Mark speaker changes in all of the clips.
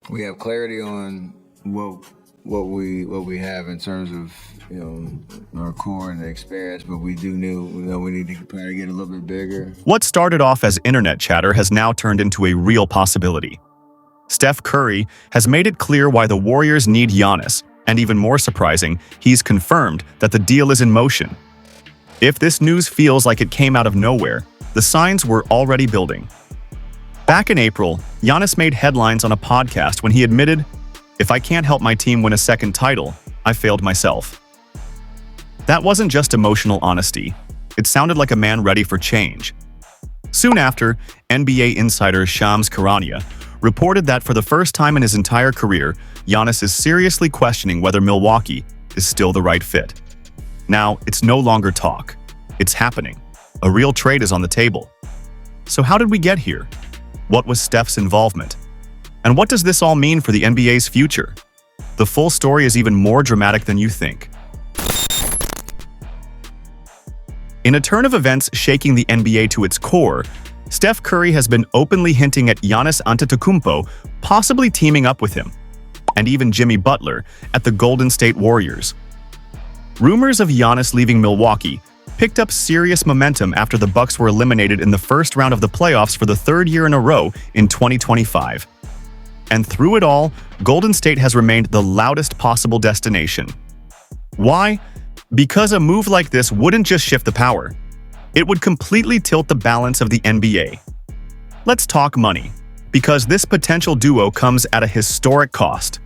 Speaker 1: we have clarity on what we have in terms of our core and the experience, but we know we need to probably get a little bit bigger.
Speaker 2: What started off as internet chatter has now turned into a real possibility. Steph Curry has made it clear why the Warriors need Giannis, and even more surprising, he's confirmed that the deal is in motion. If this news feels like it came out of nowhere, the signs were already building. Back in April, Giannis made headlines on a podcast when he admitted, "If I can't help my team win a second title, I failed myself." That wasn't just emotional honesty. It sounded like a man ready for change. Soon after, NBA insider Shams Charania reported that for the first time in his entire career, Giannis is seriously questioning whether Milwaukee is still the right fit. Now, it's no longer talk. It's happening. A real trade is on the table. So how did we get here? What was Steph's involvement? And what does this all mean for the NBA's future? The full story is even more dramatic than you think. In a turn of events shaking the NBA to its core, Steph Curry has been openly hinting at Giannis Antetokounmpo possibly teaming up with him, and even Jimmy Butler at the Golden State Warriors. Rumors of Giannis leaving Milwaukee picked up serious momentum after the Bucks were eliminated in the first round of the playoffs for the third year in a row in 2025. And through it all, Golden State has remained the loudest possible destination. Why? Because a move like this wouldn't just shift the power. It would completely tilt the balance of the NBA. Let's talk money, because this potential duo comes at a historic cost.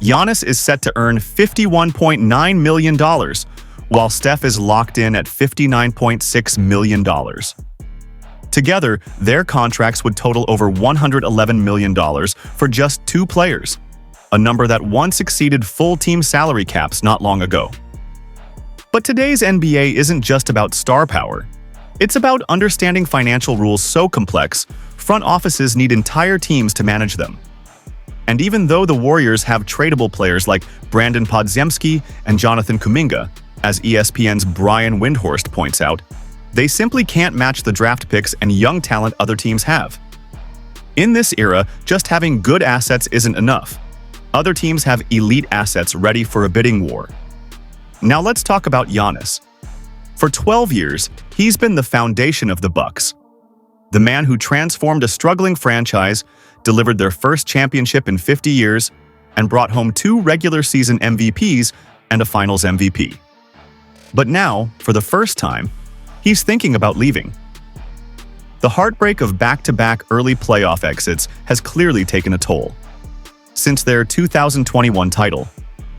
Speaker 2: Giannis is set to earn $51.9 million, while Steph is locked in at $59.6 million. Together, their contracts would total over $111 million for just two players, a number that once exceeded full team salary caps not long ago. But today's NBA isn't just about star power. It's about understanding financial rules so complex, front offices need entire teams to manage them. And even though the Warriors have tradable players like Brandon Podziemski and Jonathan Kuminga, as ESPN's Brian Windhorst points out, they simply can't match the draft picks and young talent other teams have. In this era, just having good assets isn't enough. Other teams have elite assets ready for a bidding war. Now let's talk about Giannis. For 12 years, he's been the foundation of the Bucks. The man who transformed a struggling franchise, delivered their first championship in 50 years, and brought home 2 regular season MVPs and a Finals MVP. But now, for the first time, he's thinking about leaving. The heartbreak of back-to-back early playoff exits has clearly taken a toll. Since their 2021 title,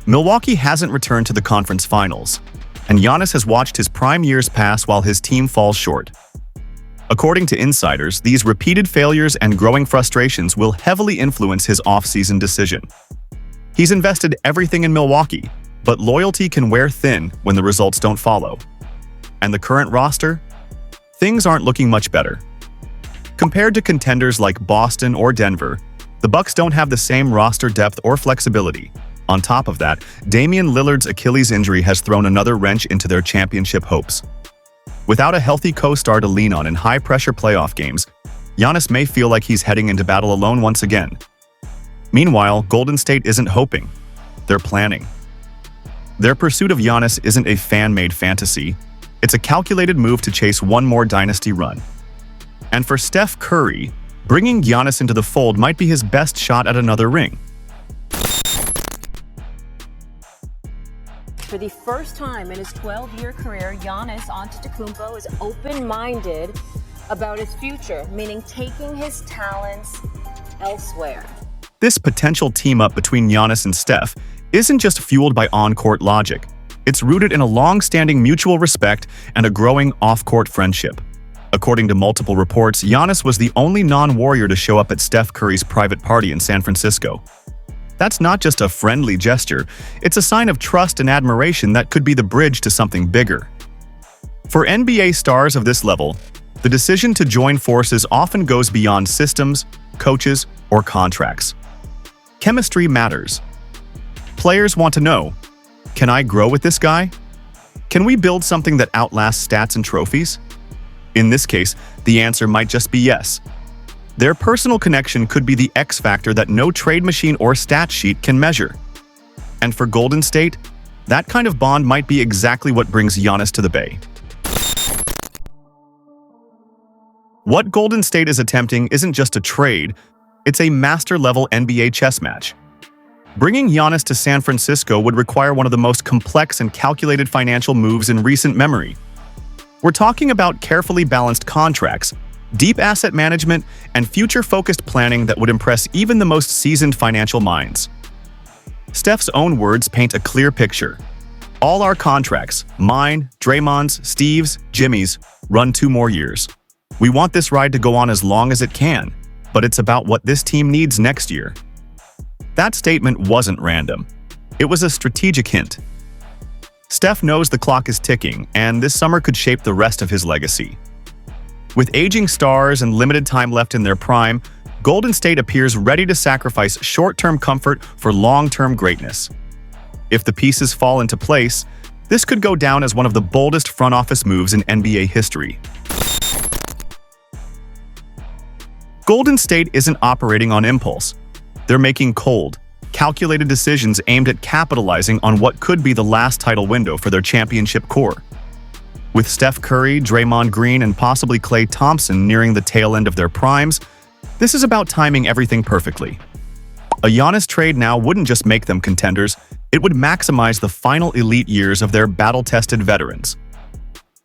Speaker 2: Milwaukee hasn't returned to the conference finals, and Giannis has watched his prime years pass while his team falls short. According to insiders, these repeated failures and growing frustrations will heavily influence his off-season decision. He's invested everything in Milwaukee, but loyalty can wear thin when the results don't follow. And the current roster? Things aren't looking much better. Compared to contenders like Boston or Denver, the Bucks don't have the same roster depth or flexibility. On top of that, Damian Lillard's Achilles injury has thrown another wrench into their championship hopes. Without a healthy co-star to lean on in high-pressure playoff games, Giannis may feel like he's heading into battle alone once again. Meanwhile, Golden State isn't hoping. They're planning. Their pursuit of Giannis isn't a fan-made fantasy. It's a calculated move to chase one more dynasty run. And for Steph Curry, bringing Giannis into the fold might be his best shot at another ring.
Speaker 3: For the first time in his 12-year career, Giannis Antetokounmpo is open-minded about his future, meaning taking his talents elsewhere.
Speaker 2: This potential team-up between Giannis and Steph isn't just fueled by on-court logic. It's rooted in a long-standing mutual respect and a growing off-court friendship. According to multiple reports, Giannis was the only non-Warrior to show up at Steph Curry's private party in San Francisco. That's not just a friendly gesture, it's a sign of trust and admiration that could be the bridge to something bigger. For NBA stars of this level, the decision to join forces often goes beyond systems, coaches, or contracts. Chemistry matters. Players want to know, can I grow with this guy? Can we build something that outlasts stats and trophies? In this case, the answer might just be yes. Their personal connection could be the X factor that no trade machine or stat sheet can measure. And for Golden State, that kind of bond might be exactly what brings Giannis to the Bay. What Golden State is attempting isn't just a trade, it's a master-level NBA chess match. Bringing Giannis to San Francisco would require one of the most complex and calculated financial moves in recent memory. We're talking about carefully balanced contracts, deep asset management, and future-focused planning that would impress even the most seasoned financial minds. Steph's own words paint a clear picture. All our contracts, mine, Draymond's, Steve's, Jimmy's, run 2 more years. We want this ride to go on as long as it can, but it's about what this team needs next year. That statement wasn't random. It was a strategic hint. Steph knows the clock is ticking, and this summer could shape the rest of his legacy. With aging stars and limited time left in their prime, Golden State appears ready to sacrifice short-term comfort for long-term greatness. If the pieces fall into place, this could go down as one of the boldest front office moves in NBA history. Golden State isn't operating on impulse. They're making cold, calculated decisions aimed at capitalizing on what could be the last title window for their championship core. With Steph Curry, Draymond Green, and possibly Klay Thompson nearing the tail end of their primes, this is about timing everything perfectly. A Giannis trade now wouldn't just make them contenders, it would maximize the final elite years of their battle-tested veterans.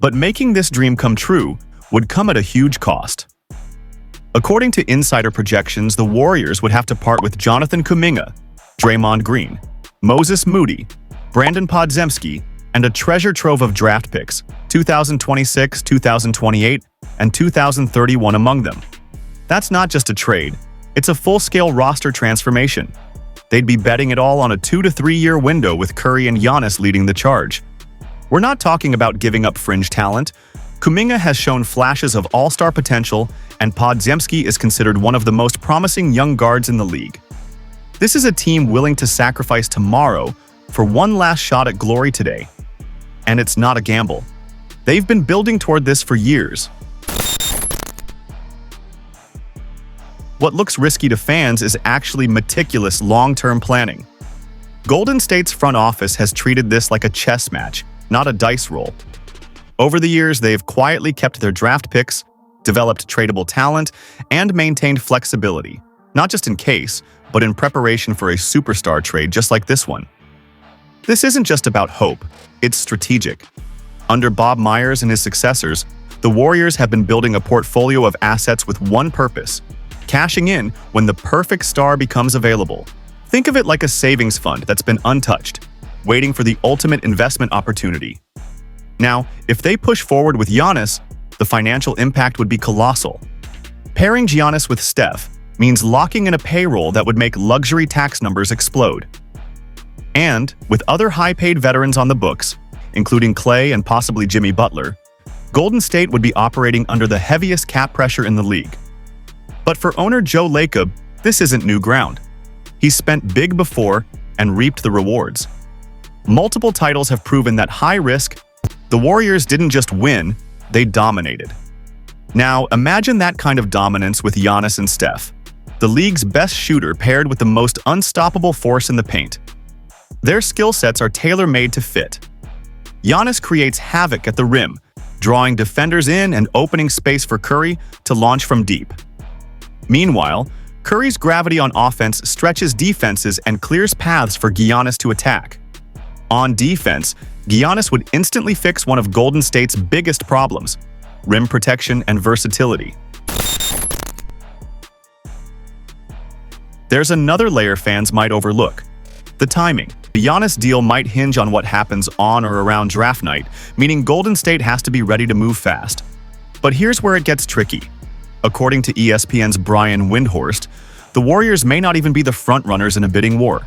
Speaker 2: But making this dream come true would come at a huge cost. According to insider projections, the Warriors would have to part with Jonathan Kuminga, Draymond Green, Moses Moody, Brandon Podziemski, and a treasure trove of draft picks, 2026, 2028, and 2031 among them. That's not just a trade, it's a full-scale roster transformation. They'd be betting it all on a 2 to 3 year window with Curry and Giannis leading the charge. We're not talking about giving up fringe talent. Kuminga has shown flashes of all-star potential, and Podziemski is considered one of the most promising young guards in the league. This is a team willing to sacrifice tomorrow for one last shot at glory today. And it's not a gamble. They've been building toward this for years. What looks risky to fans is actually meticulous long-term planning. Golden State's front office has treated this like a chess match, not a dice roll. Over the years, they've quietly kept their draft picks, developed tradable talent, and maintained flexibility, not just in case, but in preparation for a superstar trade just like this one. This isn't just about hope, it's strategic. Under Bob Myers and his successors, the Warriors have been building a portfolio of assets with one purpose: cashing in when the perfect star becomes available. Think of it like a savings fund that's been untouched, waiting for the ultimate investment opportunity. Now, if they push forward with Giannis, the financial impact would be colossal. Pairing Giannis with Steph means locking in a payroll that would make luxury tax numbers explode. And, with other high-paid veterans on the books, including Klay and possibly Jimmy Butler, Golden State would be operating under the heaviest cap pressure in the league. But for owner Joe Lacob, this isn't new ground. He's spent big before and reaped the rewards. Multiple titles have proven that high risk, the Warriors didn't just win, they dominated. Now, imagine that kind of dominance with Giannis and Steph, the league's best shooter paired with the most unstoppable force in the paint. Their skill sets are tailor-made to fit. Giannis creates havoc at the rim, drawing defenders in and opening space for Curry to launch from deep. Meanwhile, Curry's gravity on offense stretches defenses and clears paths for Giannis to attack. On defense, Giannis would instantly fix one of Golden State's biggest problems: rim protection and versatility. There's another layer fans might overlook: the timing. The Giannis deal might hinge on what happens on or around draft night, meaning Golden State has to be ready to move fast. But here's where it gets tricky. According to ESPN's Brian Windhorst, the Warriors may not even be the frontrunners in a bidding war.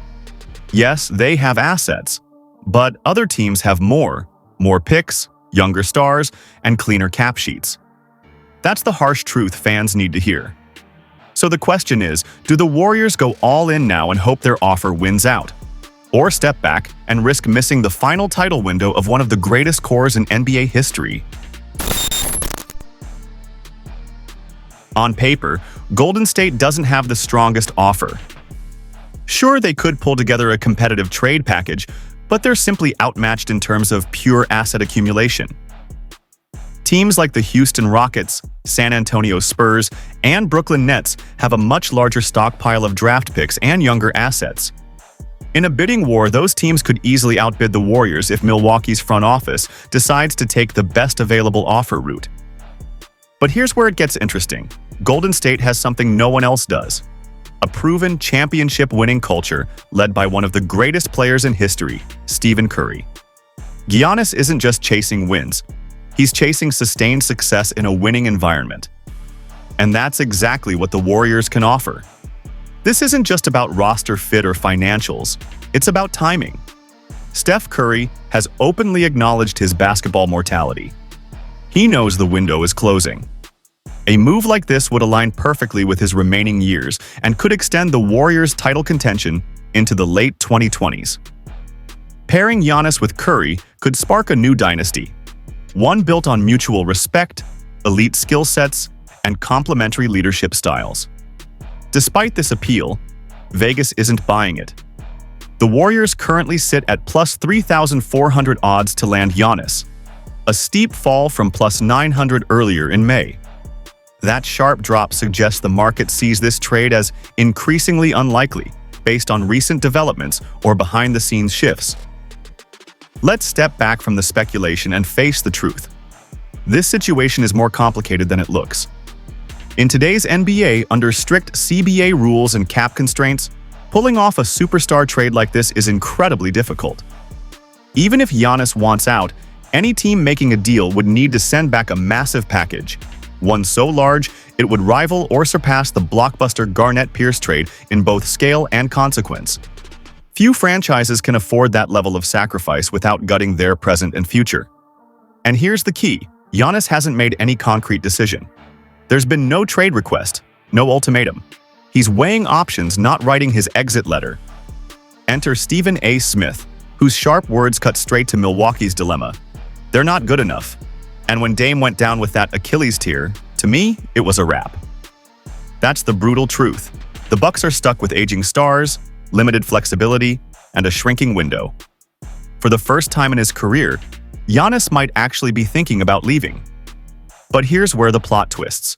Speaker 2: Yes, they have assets, but other teams have more picks, younger stars, and cleaner cap sheets. That's the harsh truth fans need to hear. So the question is, do the Warriors go all in now and hope their offer wins out? Or step back and risk missing the final title window of one of the greatest cores in NBA history? On paper, Golden State doesn't have the strongest offer. Sure, they could pull together a competitive trade package, but they're simply outmatched in terms of pure asset accumulation. Teams like the Houston Rockets, San Antonio Spurs, and Brooklyn Nets have a much larger stockpile of draft picks and younger assets. In a bidding war, those teams could easily outbid the Warriors if Milwaukee's front office decides to take the best available offer route. But here's where it gets interesting. Golden State has something no one else does. A proven championship-winning culture led by one of the greatest players in history, Stephen Curry. Giannis isn't just chasing wins. He's chasing sustained success in a winning environment. And that's exactly what the Warriors can offer. This isn't just about roster fit or financials, it's about timing. Steph Curry has openly acknowledged his basketball mortality. He knows the window is closing. A move like this would align perfectly with his remaining years and could extend the Warriors' title contention into the late 2020s. Pairing Giannis with Curry could spark a new dynasty, one built on mutual respect, elite skill sets, and complementary leadership styles. Despite this appeal, Vegas isn't buying it. The Warriors currently sit at plus 3,400 odds to land Giannis, a steep fall from plus 900 earlier in May. That sharp drop suggests the market sees this trade as increasingly unlikely based on recent developments or behind-the-scenes shifts. Let's step back from the speculation and face the truth. This situation is more complicated than it looks. In today's NBA, under strict CBA rules and cap constraints, pulling off a superstar trade like this is incredibly difficult. Even if Giannis wants out, any team making a deal would need to send back a massive package, one so large it would rival or surpass the blockbuster Garnett-Pierce trade in both scale and consequence. Few franchises can afford that level of sacrifice without gutting their present and future. And here's the key: Giannis hasn't made any concrete decision. There's been no trade request, no ultimatum. He's weighing options, not writing his exit letter. Enter Stephen A. Smith, whose sharp words cut straight to Milwaukee's dilemma. They're not good enough. And when Dame went down with that Achilles tear, to me, it was a wrap. That's the brutal truth. The Bucks are stuck with aging stars, limited flexibility, and a shrinking window. For the first time in his career, Giannis might actually be thinking about leaving. But here's where the plot twists.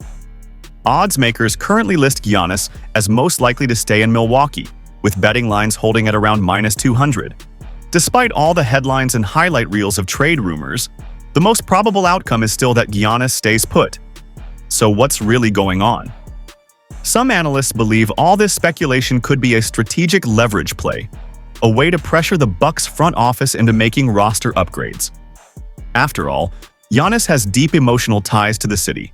Speaker 2: Odds makers currently list Giannis as most likely to stay in Milwaukee, with betting lines holding at around minus 200. Despite all the headlines and highlight reels of trade rumors, the most probable outcome is still that Giannis stays put. So what's really going on? Some analysts believe all this speculation could be a strategic leverage play, a way to pressure the Bucks front office into making roster upgrades. After all, Giannis has deep emotional ties to the city.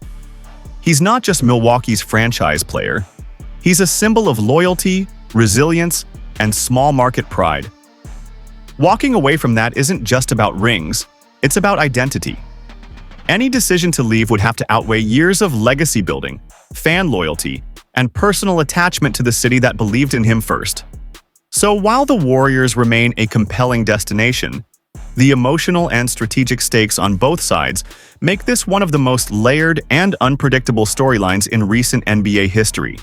Speaker 2: He's not just Milwaukee's franchise player. He's a symbol of loyalty, resilience, and small market pride. Walking away from that isn't just about rings, it's about identity. Any decision to leave would have to outweigh years of legacy building, fan loyalty, and personal attachment to the city that believed in him first. So while the Warriors remain a compelling destination, the emotional and strategic stakes on both sides make this one of the most layered and unpredictable storylines in recent NBA history.